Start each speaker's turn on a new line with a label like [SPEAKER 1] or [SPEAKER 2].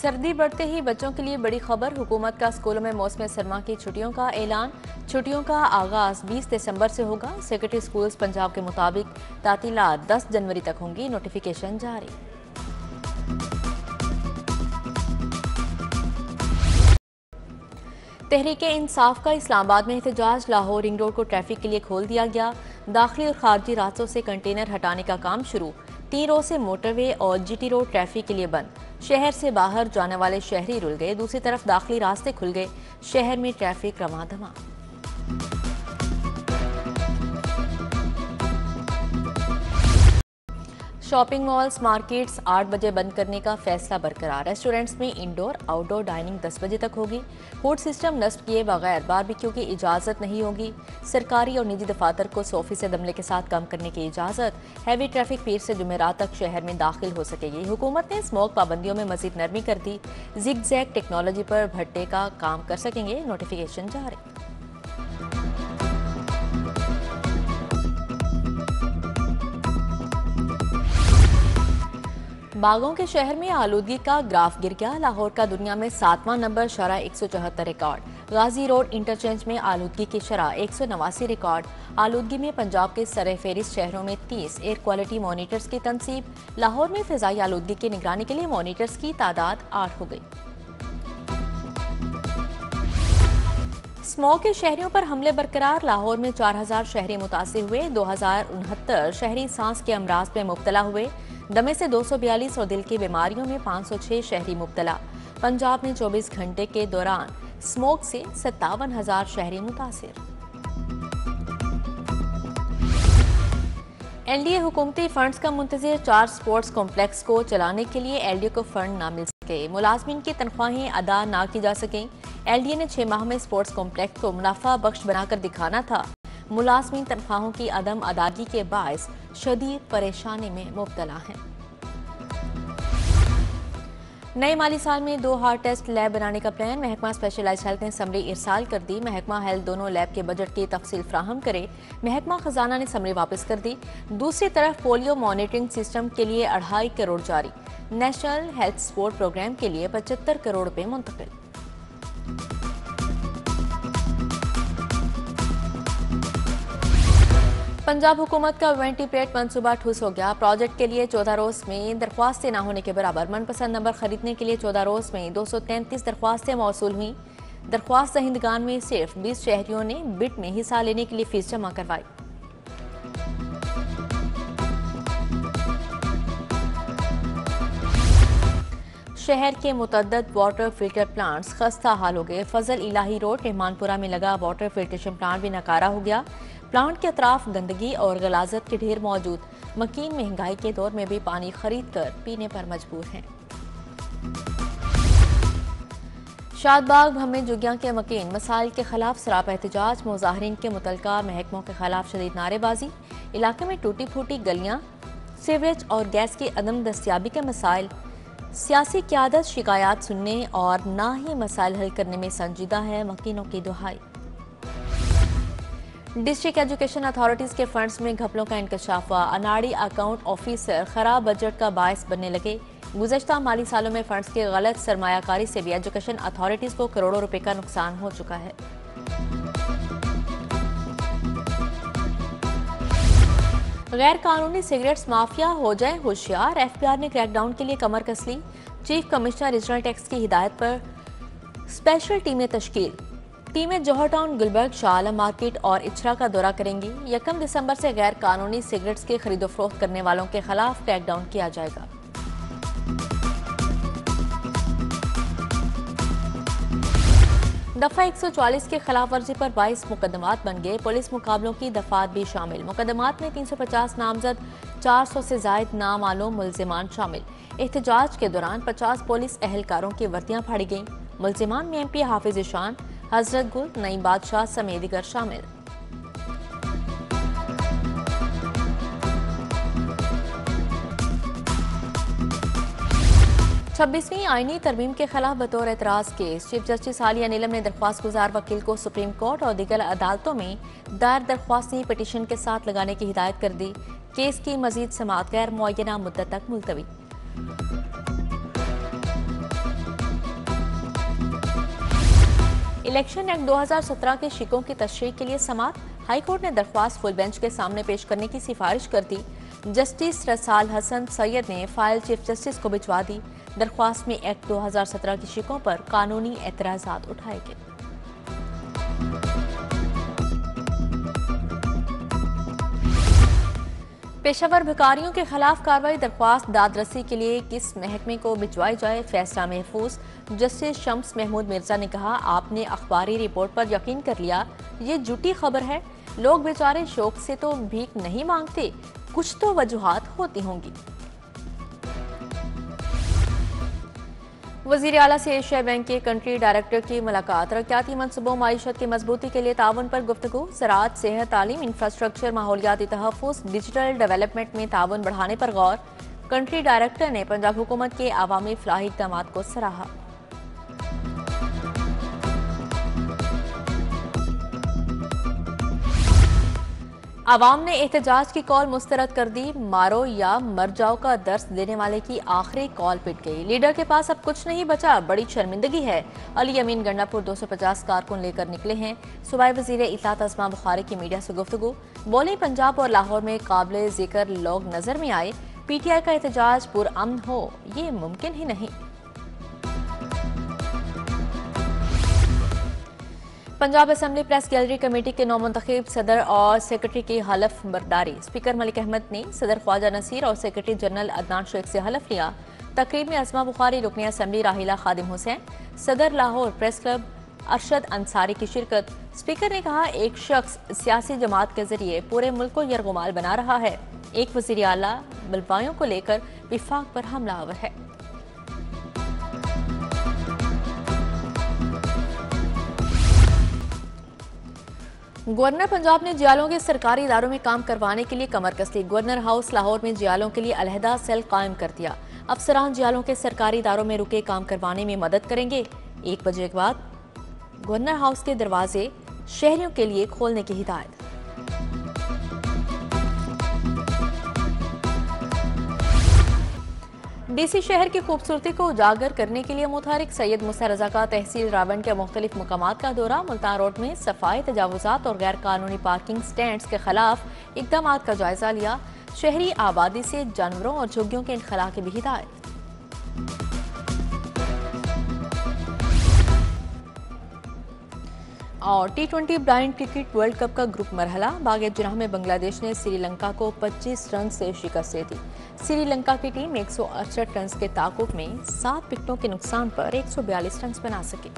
[SPEAKER 1] सर्दी बढ़ते ही बच्चों के लिए बड़ी खबर। हुकूमत का स्कूलों में मौसम सरमा की छुट्टियों का ऐलान। छुट्टियों का आगाज 20 दिसंबर से होगा। सेक्रेटरी स्कूल्स पंजाब के मुताबिक तातीलात 10 जनवरी तक होंगी। नोटिफिकेशन जारी। तहरीक इंसाफ का इस्लामाबाद में एहतजाज। लाहौर रिंग रोड को ट्रैफिक के लिए खोल दिया गया। दाखिली और खारजी रास्तों से कंटेनर हटाने का काम शुरू। 3 रोज से मोटरवे और जीटी रोड ट्रैफिक के लिए बंद। शहर से बाहर जाने वाले शहरी रुल गए। दूसरी तरफ दाखिली रास्ते खुल गए। शहर में ट्रैफिक रवादमा। शॉपिंग मॉल्स मार्केट्स 8 बजे बंद करने का फैसला बरकरार। रेस्टोरेंट्स में इंडोर आउटडोर डाइनिंग 10 बजे तक होगी। फूड सिस्टम नस्ब किए बगैर बारबेक्यू की इजाज़त नहीं होगी। सरकारी और निजी दफातर को 100% अमले के साथ काम करने की इजाज़त। हैवी ट्रैफिक पीर से जुमेरात तक शहर में दाखिल हो सकेगी। हुकूमत ने स्मोक पाबंदियों में मजीद नरमी कर दी। जिग जैग टेक्नोलॉजी पर भट्टे का काम कर सकेंगे। नोटिफिकेशन जारी। बागों के शहर में आलूदगी का ग्राफ गिर गया। लाहौर का दुनिया में 7वां नंबर शरह 174 रिकॉर्ड। गाजी रोड इंटरचेंज में आलूदगी की शरह 189 रिकॉर्ड। आलूदगी में पंजाब के सरफहरिस्त शहरों में 30 एयर क्वालिटी मॉनिटर्स की तनसीब। लाहौर में फिजाई आलूदगी की निगरानी के लिए मॉनिटर्स की तादाद 8 हो गई। स्मोक के शहरियों पर हमले बरकरार। लाहौर में 4000 शहरी मुतासिर हुए। 2069 शहरी सांस के अमराज में मुब्तला हुए। दमे से 242 और दिल की बीमारियों में 506 शहरी मुब्तला। पंजाब में 24 घंटे के दौरान स्मोक से 57,000 शहरी मुतासिर। एलडीए हुकूमती फंड्स का मुंतज़िर। 4 स्पोर्ट्स कॉम्प्लेक्स को चलाने के लिए एलडीए को फंड ना मिल सके। मुलाजमीन की तनख्वाहें अदा ना की जा सकें। एलडीए ने 6 माह में स्पोर्ट्स कॉम्प्लेक्स को मुनाफा बख्श बनाकर दिखाना था। मुलाजमीन तनख्वाहों की अदम अदायगी के बायस शदीद परेशानी में मुब्तला हैं। नए माली साल में 2 हार्ट टेस्ट लैब बनाने का प्लान। महकमा स्पेशलाइज्ड हेल्थ ने समरी इरसाल कर दी। महकमा हेल्थ दोनों लैब के बजट की तफसील फ्राहम करे। महकमा खजाना ने समरी वापस कर दी। दूसरी तरफ पोलियो मॉनिटरिंग सिस्टम के लिए 2.5 करोड़ जारी। नेशनल हेल्थ सपोर्ट प्रोग्राम के लिए 75 करोड़ रुपए मुंतकिल। पंजाब हुकूमत का वेंटिप्रेट मंसूबा ठुस हो गया। प्रोजेक्ट के लिए 14 रोज में दरख्वास्तें न होने के बराबर। मनपसंद नंबर खरीदने के लिए 14 रोज में 233 दरख्वास्तें मौसूल हुई। दरख्वास्त दहिंदगान में सिर्फ 20 शहरियों ने बिट में हिस्सा लेने के लिए फीस जमा करवाई। शहर के मुतअद्दिद वाटर फिल्टर प्लांट्स खस्ता हाल हो गए। फजल इलाही रोड रहमानपुरा में लगा वाटर फिल्ट्रेशन प्लांट भी नकारा हो गया। प्लांट के अतराफ गंदगी और गलाजत के ढेर मौजूद। मकीन महंगाई के दौर में भी पानी खरीद कर पीने पर मजबूर हैं। शादबाग भमें जुगियां के मकीन मसाइल के खिलाफ सरापा एहतजाज। मुजाहिरीन के मुतलका महकमों के खिलाफ शदीद नारेबाजी। इलाके में टूटी फूटी गलियां, सीवरेज और गैस की अदम दस्तियाबी के मसाइल। सियासी क़यादत शिकायत सुनने और ना ही मसाइल हल करने में संजीदा है। मकीनों की दुहाई। डिस्ट्रिक्ट एजुकेशन अथॉरिटीज के फंड्स में घपलों का इंकशाफ हुआ। अनाड़ी अकाउंट ऑफिसर खराब बजट का बायस बनने लगे। गुज़श्ता माली सालों में फंड्स की गलत सरमायाकारी से भी एजुकेशन अथॉरिटीज को करोड़ों रुपए का नुकसान हो चुका है। गैर कानूनी सिगरेट्स माफिया हो जाए होशियार। एफबीआर ने क्रैकडाउन के लिए कमर कस ली। चीफ कमिश्नर रीजनल टैक्स की हिदायत पर स्पेशल टीमें तश्कील। टीमें जौहर टाउन, गुलबर्ग, शाह आलम मार्केट और इचरा का दौरा करेंगी। 1 दिसंबर से गैर कानूनी सिगरेट्स के खरीदो फरोख्त करने वालों के खिलाफ क्रैकडाउन किया जाएगा। दफा 140 के खिलाफ वर्जी पर 22 मुकदमात बन गए। पुलिस मुकाबलों की दफात भी शामिल। मुकदमात में 350 नामजद, 400 से जायद नामालूम मुल्जिमान शामिल। एहतजाज के दौरान 50 पुलिस एहलकारों की वर्दियां फाड़ी गईं। मुल्जिमान में MP हाफिज ईशान, हजरत गुल, नईम बादशाह समेत दीगर शामिल। छब्बीसवीं आईनी तरमीम के खिलाफ बतौर एतराज केस। चीफ जस्टिस आलिया नीलम ने दरख्वास्त गुजार वकील को सुप्रीम कोर्ट और दीगर अदालतों में दायर दरख्वास्तें पिटीशन के साथ लगाने की हिदायत कर दी। केस की मजीद समाअत गैर मुअय्यना मुद्दत तक मुलतवी। इलेक्शन एक्ट 2017 के शिकों की तशरीह के लिए समाअत। हाईकोर्ट ने दरख्वास्त फुल बेंच के सामने पेश करने की सिफारिश कर दी। जस्टिस रसाल हसन सैयद ने फाइल चीफ जस्टिस को भिजवा दी। दरख्वास्त में एक्ट 2017 की शिकों पर कानूनी एतराजात उठाए गए। पेशावर भिखारियों के खिलाफ कार्रवाई दरख्वास्त दादरसी के लिए किस महकमे को भिजवाई जाए, फैसला महफूज। जस्टिस शम्स महमूद मिर्जा ने कहा, आपने अखबारी रिपोर्ट पर यकीन कर लिया, ये झूठी खबर है। लोग बेचारे शौक से तो भीख नहीं मांगते, कुछ तो वजूहात होती होंगी। वजीर आला से एशिया बैंक के कंट्री डायरेक्टर की मुलाकात। तरक्याती मनसूबों माईशत की मजबूती के लिए ताउन पर गुफ्तगू। ज़राअत, सेहत, तालीम, इंफ्रास्ट्रक्चर, माहौलियाती तहफ़्फ़ुज़, डिजिटल डेवलपमेंट में ताउन बढ़ाने पर गौर। कंट्री डायरेक्टर ने पंजाब हुकूमत के अवामी फलाही इक़दामात को सराहा। अवाम ने एहतजाज की कॉल मुस्तरद कर दी। मारो या मर जाओ का दर्स देने वाले की आखिरी कॉल पिट गई। लीडर के पास अब कुछ नहीं बचा, बड़ी शर्मिंदगी है। अली अमीन गंडापुर 250 कारकुन लेकर निकले हैं। सूबाई वज़ीर इत्तलात अस्मा बुखारी की मीडिया से गुफ्तगू। बोले, पंजाब और लाहौर में काबिल जिक्र लोग नजर में आए। PTI का एहतजाज पुरअमन हो, ये मुमकिन ही नहीं। Punjab assembly press gallery committee के नौमुंतखब सदर और सेक्रेटरी की हलफ बर्दारी। स्पीकर मलिक अहमद ने सदर ख्वाजा नसीर और सेक्रेटरी जनरल अदनान शेख से हलफ लिया। तकरीब में अस्मा बुखारी, रुकन असेंबली राहिला खादिम हुसैन, सदर लाहौर प्रेस क्लब अरशद अंसारी की शिरकत। स्पीकर ने कहा, एक शख्स सियासी जमात के जरिए पूरे मुल्क को यरगुमाल बना रहा है। एक वज़ीर आला बलवायों को लेकर विफाक पर हमलावर है। गवर्नर पंजाब ने जियालों के सरकारी इदारों में काम करवाने के लिए कमर कस ली। गवर्नर हाउस लाहौर में जियालों के लिए अलहदा सेल कायम कर दिया। अफसरान जियालों के सरकारी इदारों में रुके काम करवाने में मदद करेंगे। 1 बजे के बाद गवर्नर हाउस के दरवाजे शहरियों के लिए खोलने की हिदायत। DC शहर की खूबसूरती को उजागर करने के लिए मुतहरिक। सैयद मूसा रजा का तहसील रावण के मुख्तलिफ मुकामात का दौरा। मुल्तान रोड में सफाई, तजावुजात और गैर कानूनी पार्किंग स्टैंड्स के खिलाफ इक़दामात का जायजा लिया। शहरी आबादी से जानवरों और झुग्गियों के इनखला की भी हिदायत। और T20 blind cricket world cup का ग्रुप मरहला। बाग-ए-जनाह में बांग्लादेश ने श्रीलंका को 25 रन से शिकस्त दे दी। श्रीलंका की टीम 168 रन के ताकुब में 7 विकेटों के नुकसान पर 142 रन बना सकी।